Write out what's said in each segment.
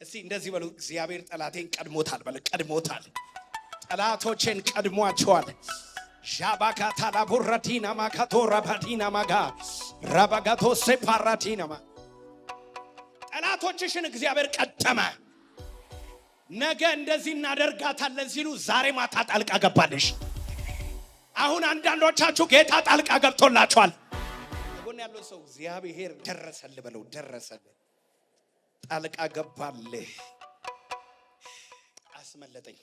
እስቲ እንደዚህ በሉ፣ እግዚአብሔር ጠላቴን ቀድሞታል በለ። ቀድሞታል፣ ጠላቶቼን ቀድሟቸዋል። ጃባካታ ላቡራቲና ማካቶ ራባቲና ማጋ ራባጋቶ ሴፓራቲና ማ ጠላቶችሽን እግዚአብሔር ቀደመ። ነገ እንደዚህ እናደርጋታለን ሲሉ ዛሬ ማታ ጣልቃ ገባልሽ። አሁን አንዳንዶቻችሁ ጌታ ጣልቃ ገብቶላችኋል። ጎን ያለው ሰው እግዚአብሔር ደረሰል በለው። ደረሰል፣ ጣልቃ ገባልህ፣ አስመለጠኝ።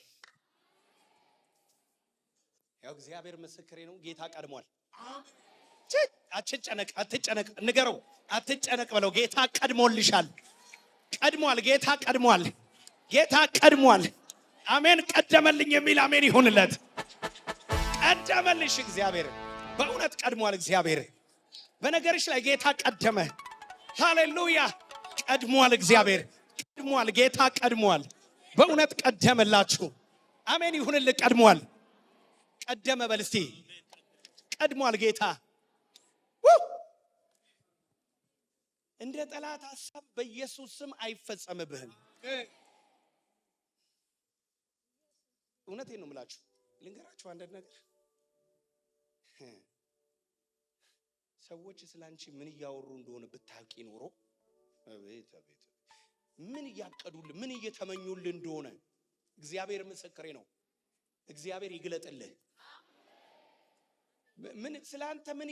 ያው እግዚአብሔር ምስክሬ ነው። ጌታ ቀድሟል። አትጨነቅ፣ አትጨነቅ፣ ንገረው፣ አትጨነቅ በለው። ጌታ ቀድሞልሻል። ቀድሟል። ጌታ ቀድሟል። ጌታ ቀድሟል። አሜን። ቀደመልኝ የሚል አሜን ይሁንለት። ቀደመልሽ እግዚአብሔር፣ በእውነት ቀድሟል እግዚአብሔር። በነገርሽ ላይ ጌታ ቀደመ። ሃሌሉያ። ቀድሟል እግዚአብሔር፣ ቀድሟል። ጌታ ቀድሟል። በእውነት ቀደመላችሁ። አሜን ይሁንልህ። ቀድሟል። ቀደመ በል እስቲ። ቀድሟል ጌታ። እንደ ጠላት ሐሳብ በኢየሱስ ስም አይፈጸምብህም። እውነቴን ነው የምላችሁ። ልንገራችሁ አንድ ነገር፣ ሰዎች ስላንቺ ምን እያወሩ እንደሆነ ብታውቂ ኖሮ፣ አቤት አቤት፣ ምን እያቀዱልህ ምን እየተመኙልህ እንደሆነ እግዚአብሔር ምስክሬ ነው። እግዚአብሔር ይግለጥልህ። ምን ስላንተ ምን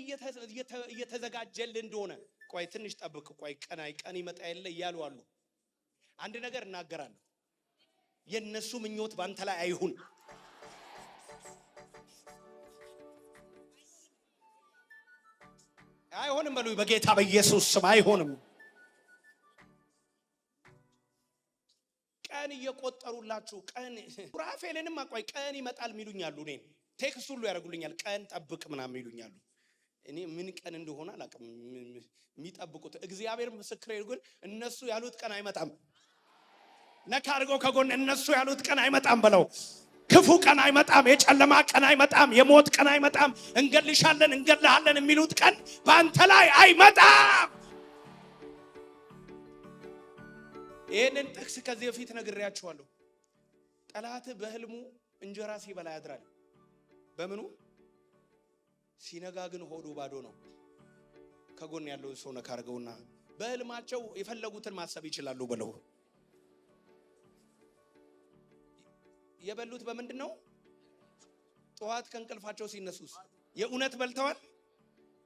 እየተዘጋጀልህ እንደሆነ። ቆይ ትንሽ ጠብቅ፣ ቆይ ቀን ይመጣ የለ እያሉ አሉ። አንድ ነገር እናገራለሁ፣ የነሱ ምኞት ባንተ ላይ አይሁን። አይሆንም በሉ በጌታ በኢየሱስ ስም አይሆንም። ቀን እየቆጠሩላችሁ ቀን ሱራፌልንም አቆይ ቀን ይመጣል ሚሉኛሉ። እኔ ቴክስት ሁሉ ያደርጉልኛል። ቀን ጠብቅ ምናምን ይሉኛሉ። እኔ ምን ቀን እንደሆነ አላውቅም የሚጠብቁት። እግዚአብሔር ምስክሬ ግን እነሱ ያሉት ቀን አይመጣም። ነካ አድርገው ከጎን እነሱ ያሉት ቀን አይመጣም በለው። ክፉ ቀን አይመጣም፣ የጨለማ ቀን አይመጣም፣ የሞት ቀን አይመጣም፣ እንገልሻለን እንገልሃለን የሚሉት ቀን በአንተ ላይ አይመጣም። ይህንን ጥቅስ ከዚህ በፊት ነግሬያችኋለሁ። ጠላት በህልሙ እንጀራ ሲበላ ያድራል። በምኑ ሲነጋ ግን ሆዱ ባዶ ነው። ከጎን ያለው ሰው ነካ አድርገውና በህልማቸው የፈለጉትን ማሰብ ይችላሉ በለው። የበሉት በምንድን ነው? ጠዋት ከእንቅልፋቸው ሲነሱስ የእውነት በልተዋል?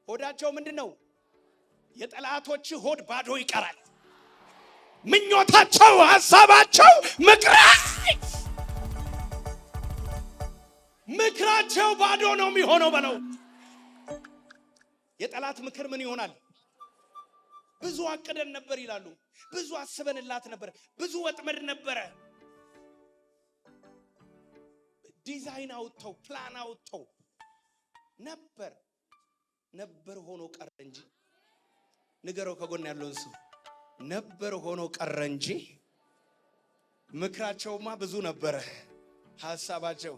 ሆዳቸው ምንድን ነው? የጠላቶች ሆድ ባዶ ይቀራል። ምኞታቸው፣ ሐሳባቸው፣ ምክራቸው ባዶ ነው የሚሆነው በለው። የጠላት ምክር ምን ይሆናል? ብዙ አቅደን ነበር ይላሉ። ብዙ አስበንላት ነበር። ብዙ ወጥመድ ነበረ። ዲዛይን አውጥተው ፕላን አውጥተው ነበር ሆኖ ቀረ እንጂ። ንገረው ከጎን ያለውን ሰው ነበር ሆኖ ቀረ እንጂ ምክራቸውማ ብዙ ነበረ። ሐሳባቸው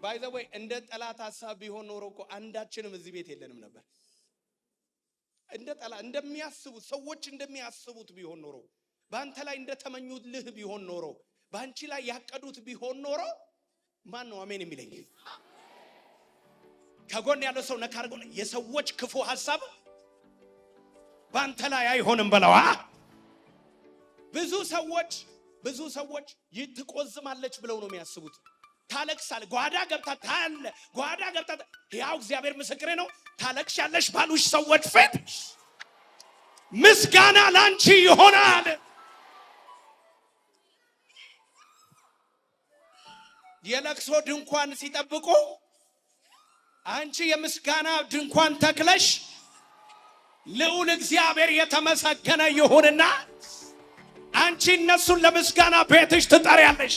ባይ ዘ ወይ እንደ ጠላት ሐሳብ ቢሆን ኖሮ እኮ አንዳችንም እዚህ ቤት የለንም ነበር። እንደ ጠላት እንደሚያስቡት ሰዎች እንደሚያስቡት ቢሆን ኖሮ፣ በአንተ ላይ እንደተመኙልህ ቢሆን ኖሮ፣ በአንቺ ላይ ያቀዱት ቢሆን ኖሮ ማን ነው አሜን የሚለኝ? ከጎን ያለው ሰው ነካ አድርጎ የሰዎች ክፉ ሐሳብ በአንተ ላይ አይሆንም በለዋ። ብዙ ሰዎች ትቆዝማለች ብለው ነው የሚያስቡት። ታለቅሳለች፣ ጓዳ ገብታ ታለ ጓዳ ገብታ ያው እግዚአብሔር ምስክሬ ነው። ታለቅሻለሽ ባሉሽ ሰዎች ፊት ምስጋና ላንቺ ይሆናል። የለቅሶ ድንኳን ሲጠብቁ አንቺ የምስጋና ድንኳን ተክለሽ ልዑል እግዚአብሔር የተመሰገነ ይሁንና አንቺ እነሱን ለምስጋና ቤትሽ ትጠሪያለሽ።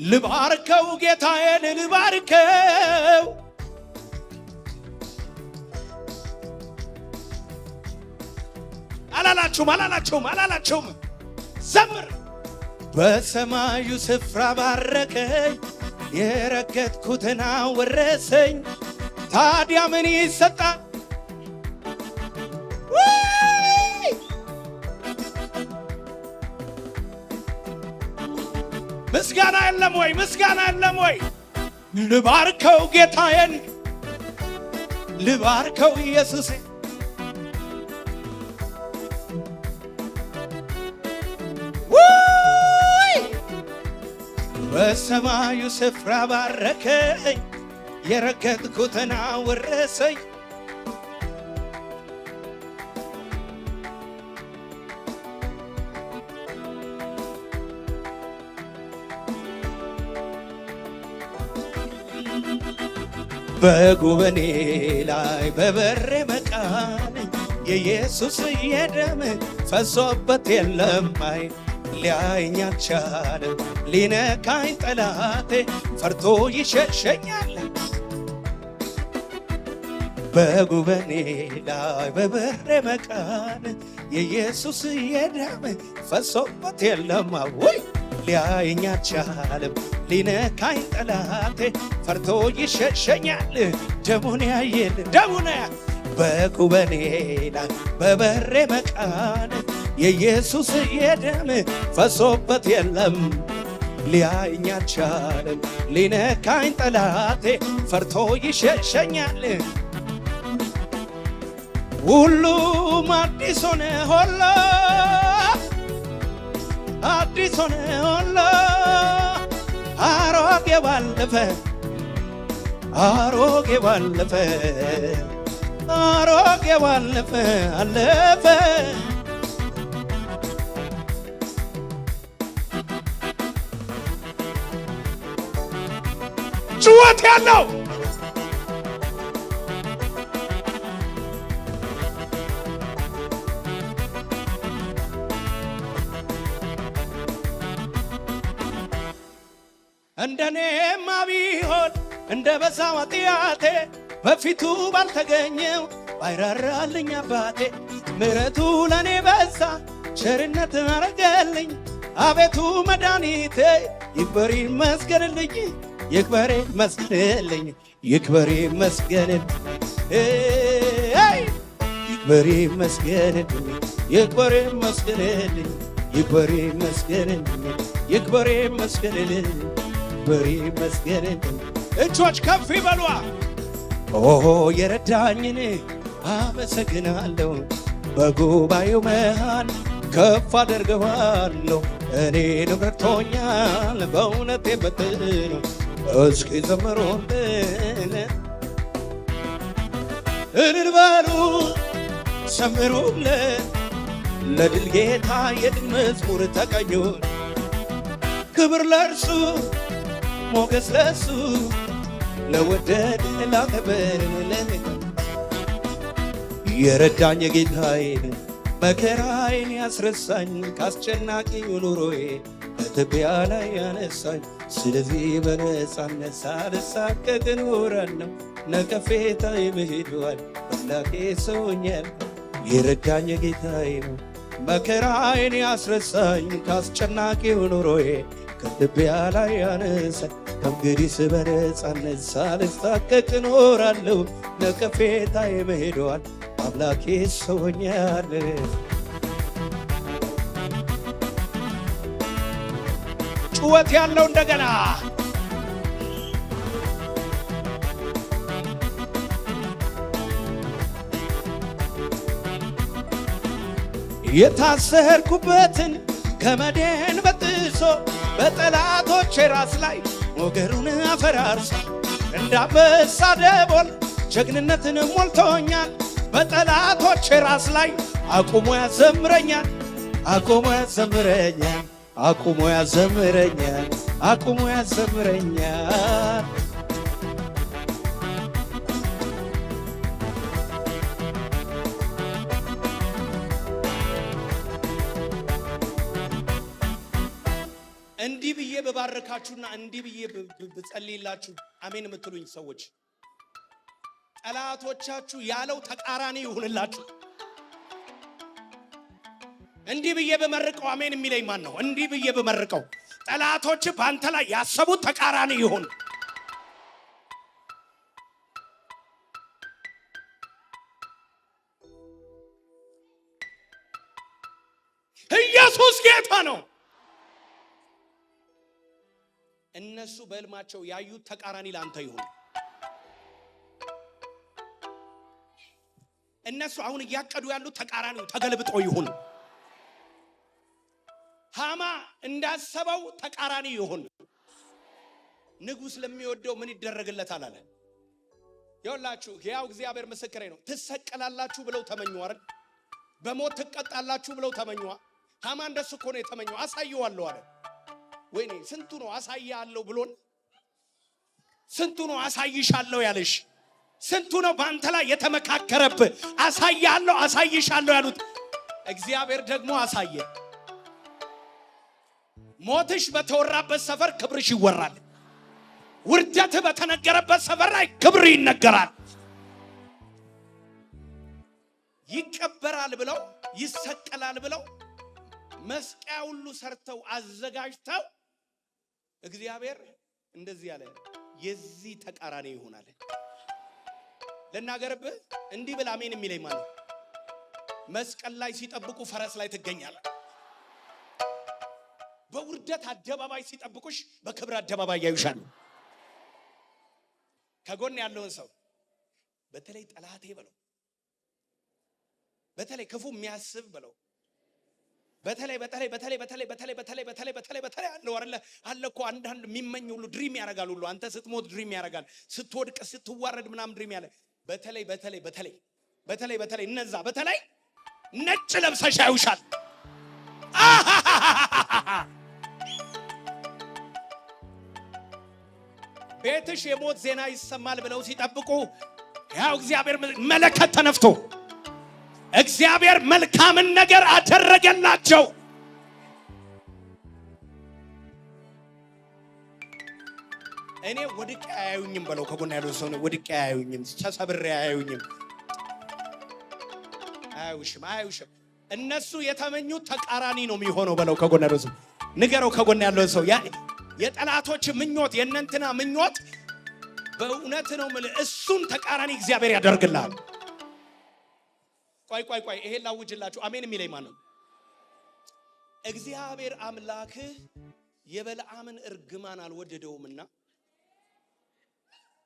ልባርከው ጌታዬን ልባርከው፣ አላላችሁም ዘምር። በሰማዩ ስፍራ ባረከኝ፣ የረገጥኩትን አወረሰኝ። ታዲያ ምን ይሰጣል? ምስጋና የለም ወይ? ምስጋና የለም ወይ? ልባርከው ጌታዬን፣ ልባርከው ኢየሱሴ። በሰማዩ ስፍራ ባረከኝ፣ የረገጥኩትን አወረሰኝ። በጉበኔ ላይ በበሬ መቃን የኢየሱስ የደም ፈሶበት የለም አይ ሊያየኝ አልቻለም። ሊነካኝ ጠላቴ ፈርቶ ይሸሸኛል። በጉበኔ ላይ በበሬ መቃን የኢየሱስ የደም ፈሶበት የለም ወይ ሊያየኝ አልቻለም። ሊነካኝ ጠላቴ ፈርቶ ይሸሸኛል። ደሙን ያየል ደሙን በጉበኔ ላይ በበሬ መቃን የኢየሱስ የደም ፈሶበት የለም ሊያየኝ አልቻለም። ሊነካኝ ጠላቴ ፈርቶ ይሸሸኛል። ሁሉም አዲስ ሆነ ሆላ አዲስ ሆነ ሆላ አሮጌ ባለፈ አሮጌ ባለፈ አሮጌ ባለፈ አለፈ። ጩኸት ያለው እንደኔማ ቢሆን እንደ በዛ ኃጢአቴ በፊቱ ባልተገኘው ባይራራልኝ አባቴ ምሕረቱ ለኔ በዛ ቸርነት አረገልኝ። አቤቱ መድኃኒቴ ይክበር ይመስገንልኝ ይክበር ይመስገንልኝ ይክበር ይመስገንልኝ ይክበር ይመስገንልኝ ይክበር ይመስገንልኝ ይክበር ይመስገንልኝ ይክበር ይመስገንልኝ ይክበር ይመስገንልኝ። እጆች ከፍ ይበሉ። ኦሆ የረዳኝን አመሰግናለሁ። በጉባኤው መሃል ከፍ አደርገዋለሁ። እኔንም ረድቶኛል በእውነት የምትሉ እስኪ ዘምሩልን እልል በሉ ዘምሩለት ለድል ጌታ የድል መዝሙር ተቀኙ። ክብር ለእርሱ ሞገስ ለእሱ ለወደድ ላከበርልን የረዳኝ ጌታዬን መከራዬን ያስረሳኝ ካስጨናቂው ኑሮዬ በትቢያ ላይ ያነሳኝ። ስለዚህ በነፃነት ሳልሳቀቅ እኖራለሁ። ነቀፌታዬ ሄዷል አምላኬ ሰውኛል። የረዳኝ ጌታዬ ነው መከራዬን ያስረሳኝ ካስጨናቂው ኑሮዬ ከትቢያ ላይ ያነሳኝ። ከእንግዲህ በነፃነት ሳልሳቀቅ እኖራለሁ። ነቀፌታዬ ሄዷል አምላኬ ሰውኛል። ጩኸት ያለው እንደገና የታሰርኩበትን ገመዴን በጥሶ በጠላቶቼ ራስ ላይ ሞገሩን አፈራርሶ እንዳንበሳ ደቦል ጀግንነትን ሞልቶኛል። በጠላቶቼ ራስ ላይ አቁሞ ያዘምረኛል አቁሞ ያዘምረኛል አቁሞ ያዘምረኛል አቁሞ ያዘምረኛል። እንዲህ ብዬ በባረካችሁና እንዲህ ብዬ ብጸልይላችሁ አሜን የምትሉኝ ሰዎች ጠላቶቻችሁ ያለው ተቃራኒ ይሁንላችሁ። እንዲህ ብዬ በመርቀው አሜን የሚለኝ ማን ነው? እንዲህ ብዬ በመርቀው ጠላቶች በአንተ ላይ ያሰቡት ተቃራኒ ይሁን። ኢየሱስ ጌታ ነው። እነሱ በህልማቸው ያዩት ተቃራኒ ላንተ ይሁን። እነሱ አሁን እያቀዱ ያሉት ተቃራኒው ተገልብጦ ይሁን። ሃማ እንዳሰበው ተቃራኒ ይሁን። ንጉስ ለሚወደው ምን ይደረግለታል አለ። ይኸውላችሁ ያው እግዚአብሔር ምስክሬ ነው። ትሰቀላላችሁ ብለው ተመኙ አይደል? በሞት ትቀጣላችሁ ብለው ተመኙ። ሃማ እንደሱ እኮ ነው የተመኘው። አሳየዋለሁ አለ። ወይኔ ስንቱ ነው አሳያለሁ ብሎን፣ ስንቱ ነው አሳይሻለሁ ያለሽ፣ ስንቱ ነው ባንተ ላይ የተመካከረብህ። አሳያለሁ አሳይሻለሁ ያሉት እግዚአብሔር ደግሞ አሳየ። ሞትሽ በተወራበት ሰፈር ክብርሽ ይወራል። ውርደት በተነገረበት ሰፈር ላይ ክብር ይነገራል። ይቀበራል ብለው ይሰቀላል ብለው መስቀያ ሁሉ ሰርተው አዘጋጅተው እግዚአብሔር እንደዚህ ያለ የዚህ ተቃራኒ ይሆናል። ለናገርብህ እንዲህ ብላ አሜን የሚለኝ ማለት መስቀል ላይ ሲጠብቁ ፈረስ ላይ ትገኛለህ። በውርደት አደባባይ ሲጠብቁሽ በክብር አደባባይ ያዩሻል። ከጎን ያለውን ሰው በተለይ ጠላቴ በለው፣ በተለይ ክፉ የሚያስብ በለው፣ በተለይ አለው አይደለ? አለ እኮ አንዳንድ የሚመኝ ሁሉ ድሪም ያደርጋል ሁሉ። አንተ ስትሞት ድሪም ያደርጋል፣ ስትወድቅ ስትዋረድ ምናምን ድሪም ያለ። በተለይ እነዛ በተለይ ነጭ ለብሰሽ ያዩሻል። ቤትሽ የሞት ዜና ይሰማል ብለው ሲጠብቁ ያው እግዚአብሔር መለከት ተነፍቶ እግዚአብሔር መልካምን ነገር አደረገላቸው። እኔ ወድቄ አያዩኝም በለው። ከጎን ያለው ሰው ነው ወድቄ አያዩኝም፣ ተሰብሬ አያዩኝም። አያዩሽም። እነሱ የተመኙት ተቃራኒ ነው የሚሆነው በለው። ከጎን ያለው ሰው ንገረው። ከጎን ያለው ሰው የጠላቶች ምኞት የእነንትና ምኞት በእውነት ነው ማለት እሱን ተቃራኒ እግዚአብሔር ያደርግልሃል። ቆይ ይሄ ላውጅላችሁ። አሜን የሚለኝ ማን ነው? እግዚአብሔር አምላክህ የበለዓምን እርግማን አልወደደውምና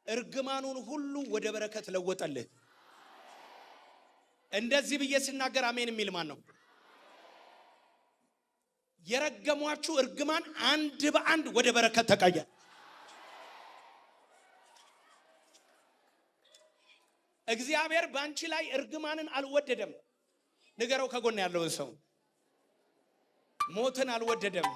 እርግማኑን ሁሉ ወደ በረከት ለወጠልህ። እንደዚህ ብዬ ስናገር አሜን የሚል ማን ነው? የረገሟችሁ እርግማን አንድ በአንድ ወደ በረከት ተቀየረ። እግዚአብሔር ባንቺ ላይ እርግማንን አልወደደም። ንገረው ከጎን ያለውን ሰው ሞትን አልወደደም።